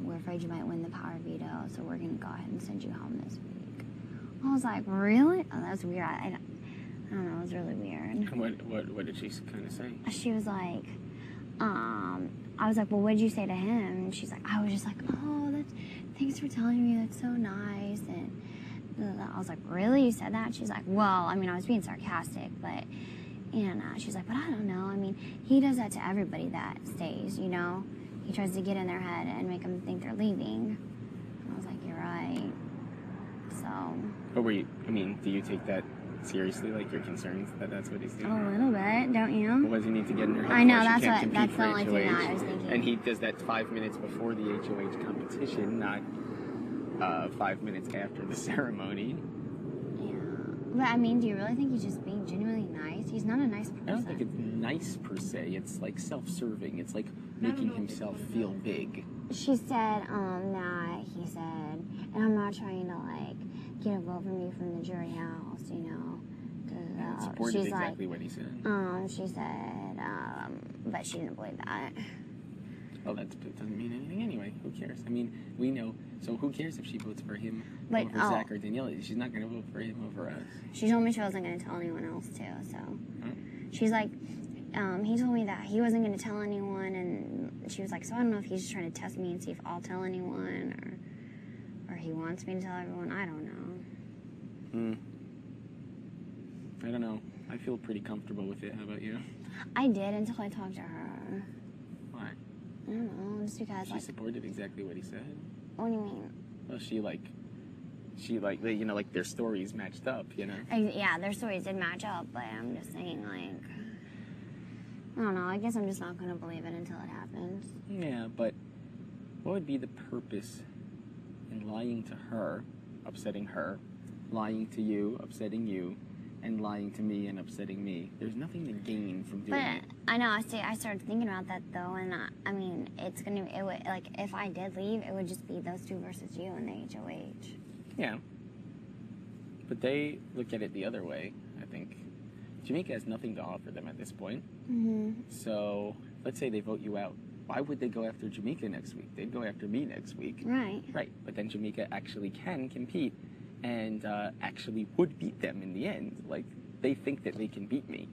we're afraid you might win the power veto, so we're going to go ahead and send you home this week. I was like, really? Oh, that's weird. I don't know, it was really weird. What did she kind of say? She was like, I was like, well, what did you say to him? And she's like, I was just like, oh, thanks for telling me, that's so nice. And I was like, really? You said that? She's like, well, I mean, I was being sarcastic, but, and she's like, but I don't know. I mean, he does that to everybody that stays, you know? He tries to get in their head and make them think they're leaving. And I was like, you're right. So. But do you take that seriously? Like, you're concerned that that's what he's doing? A little bit, don't you? Well, what does he need to get in her head? I know, that's the only thing that I was thinking. And he does that 5 minutes before the HOH competition, not 5 minutes after the ceremony. Yeah. But, I mean, do you really think he's just being genuinely nice? He's not a nice person. I don't think it's nice, per se. It's, like, self-serving. It's, like, making himself feel big. She said, that he said, and I'm not trying to, like, get a vote for me from the jury house, you know. Supported exactly what he said. She said, but she didn't believe that. Well, that doesn't mean anything anyway. Who cares? I mean, we know. So who cares if she votes for him over Zach or Danielle? She's not going to vote for him over us. She told me she wasn't going to tell anyone else, too, so. She's like, he told me that he wasn't going to tell anyone, and she was like, so I don't know if he's just trying to test me and see if I'll tell anyone, or he wants me to tell everyone. I don't know. I don't know. I feel pretty comfortable with it. How about you? I did until I talked to her. Why? I don't know, just because, she supported exactly what he said. What do you mean? Well, she you know, like their stories matched up, you know? Yeah, their stories did match up, but I'm just saying, like, I don't know, I guess I'm just not going to believe it until it happens. Yeah, but what would be the purpose in lying to her, upsetting her, lying to you, upsetting you, and lying to me and upsetting me? There's nothing to gain from doing it. I know, I started thinking about that, though, and I mean, it would, like, if I did leave, it would just be those two versus you in the HOH. Yeah. But they look at it the other way, I think. Jamaica has nothing to offer them at this point. So, let's say they vote you out. Why would they go after Jamaica next week? They'd go after me next week. Right. Right, but then Jamaica actually can compete and actually would beat them in the end. Like, they think that they can beat me.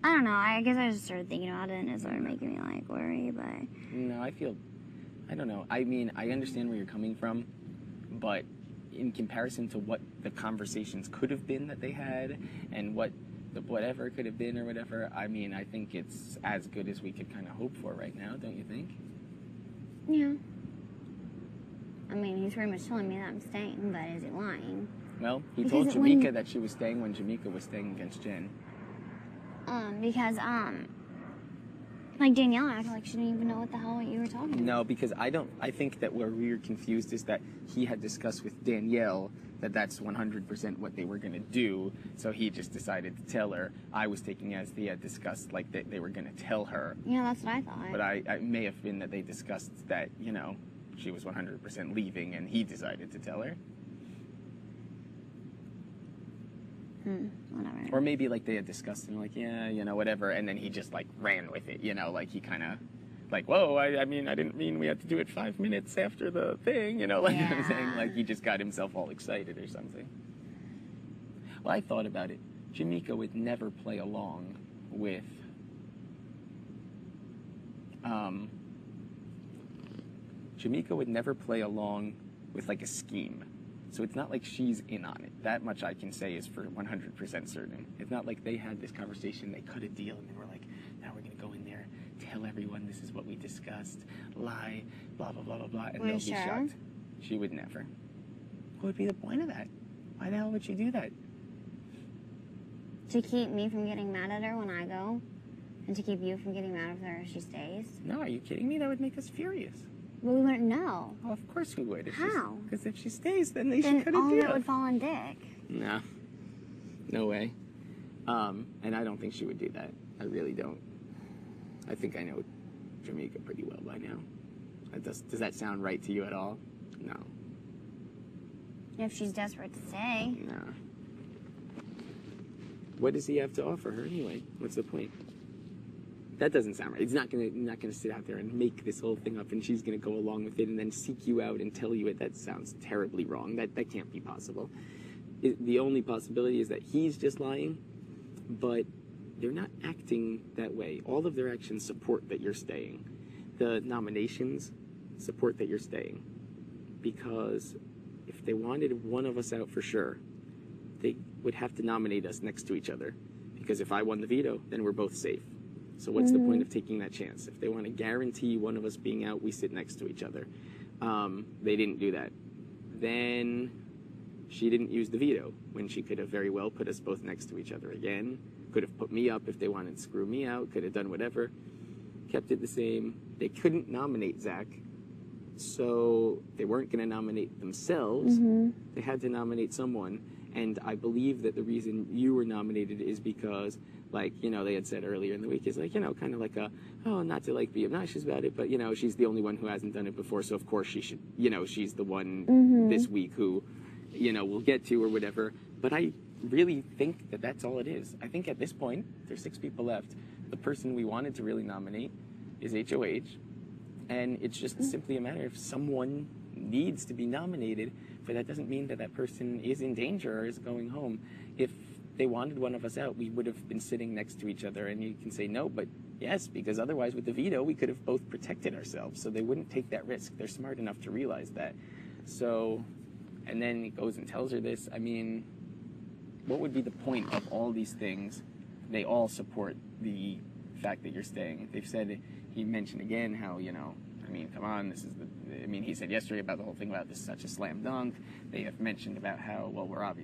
I don't know. I guess I just started thinking about it and it started making me, like, worry, but... No, I don't know. I mean, I understand where you're coming from, but in comparison to what the conversations could have been that they had and what the whatever could have been or whatever, I mean, I think it's as good as we could kind of hope for right now, don't you think? Yeah. I mean, he's pretty much telling me that I'm staying, but is he lying? Well, he told Jamaica that she was staying when Jamaica was staying against Jen. Because, like, Danielle acted like she didn't even know what the hell you were talking about. No, because I think that where we were confused is that he had discussed with Danielle that that's 100% what they were going to do, so he just decided to tell her. I was taking as they had discussed, like, that they were going to tell her. Yeah, that's what I thought. But I may have been that they discussed that, you know, she was 100% leaving, and he decided to tell her. Whatever. Or maybe, like, they had discussed and, like, yeah, you know, whatever, and then he just, like, ran with it, you know, like, he kind of, like, whoa, I mean, I didn't mean we had to do it 5 minutes after the thing, you know, like, you know what I'm saying? Like, he just got himself all excited or something. Well, I thought about it. Jamaica would never play along with, Jamaica would never play along with, like, a scheme. So it's not like she's in on it. That much I can say is for 100% certain. It's not like they had this conversation, they cut a deal, and they were like, now we're going to go in there, tell everyone this is what we discussed, lie, blah, blah, blah, blah, blah, and they'll be shocked. She would never. What would be the point of that? Why the hell would she do that? To keep me from getting mad at her when I go? And to keep you from getting mad at her if she stays? No, are you kidding me? That would make us furious. But we wouldn't know. Oh, of course we would. How? Because if she stays, then they should cut a all of deal. it would fall on Dick. No. No way. And I don't think she would do that. I really don't. I think I know Jamaica pretty well by now. Does that sound right to you at all? No. If she's desperate to stay. No. What does he have to offer her anyway? What's the point? That doesn't sound right. It's not gonna sit out there and make this whole thing up, and she's gonna go along with it and then seek you out and tell you it. That sounds terribly wrong. That can't be possible. The only possibility is that he's just lying, but they're not acting that way. All of their actions support that you're staying. The nominations support that you're staying, because if they wanted one of us out for sure, they would have to nominate us next to each other, because if I won the veto, then we're both safe. So what's the point of taking that chance? If they want to guarantee one of us being out, we sit next to each other. They didn't do that. Then she didn't use the veto when she could have very well put us both next to each other again. Could have put me up if they wanted to screw me out. Could have done whatever. Kept it the same. They couldn't nominate Zach, so they weren't going to nominate themselves. They had to nominate someone. And I believe that the reason you were nominated is because, like, you know, they had said earlier in the week, is like, you know, kind of like not to like be obnoxious about it, but, you know, she's the only one who hasn't done it before, so of course she should, you know, she's the one this week who, you know, we'll get to or whatever. But I really think that that's all it is. I think at this point, there's 6 people left. The person we wanted to really nominate is HOH, and it's just simply a matter of someone needs to be nominated, but that doesn't mean that that person is in danger or is going home. If they wanted one of us out, we would have been sitting next to each other, and you can say no, but yes, because otherwise with the veto, we could have both protected ourselves, so they wouldn't take that risk. They're smart enough to realize that. So, and then he goes and tells her this. I mean, what would be the point of all these things? They all support the fact that you're staying. They've said, he mentioned again how, you know, I mean, come on, this is the, I mean, he said yesterday about the whole thing about this is such a slam dunk. They have mentioned about how, well, we're obviously